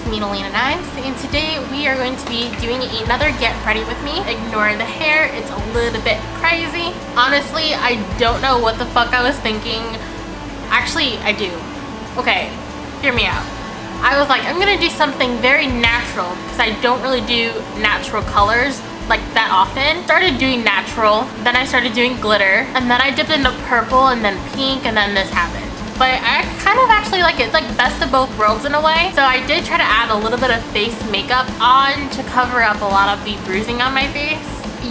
Meadalina Knives, and today we are going to be doing another get ready with me. Ignore the hair, it's a little bit crazy. Honestly, I don't know what the fuck I was thinking. Actually, I do. Okay, hear me out. I was like, I'm gonna do something very natural because I don't really do natural colors like that often. Started doing natural, then I started doing glitter, and then I dipped into purple and then pink, and then this happened. But I kind of actually like it. It's like best of both worlds in a way. So I did try to add a little bit of face makeup on to cover up a lot of the bruising on my face.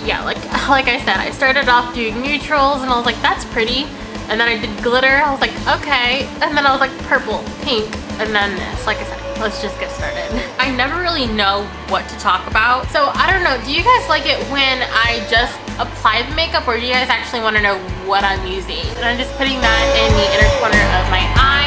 Yeah, like I said, I started off doing neutrals and I was like, that's pretty. And then I did glitter, I was like, okay. And then I was like purple, pink, and then this. Like I said, let's just get started. I never really know what to talk about. So I don't know, do you guys like it when I just apply the makeup, or do you guys actually want to know what I'm using? And I'm just putting that in the inner corner of my eye.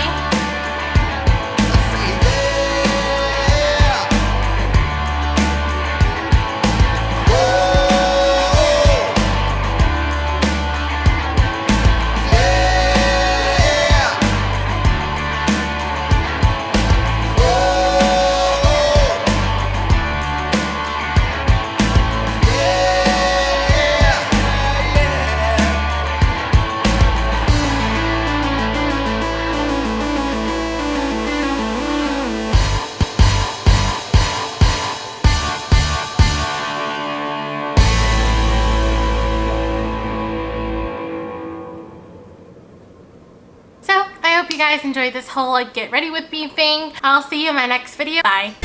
So I hope you guys enjoyed this whole like get ready with me thing. I'll see you in my next video. Bye.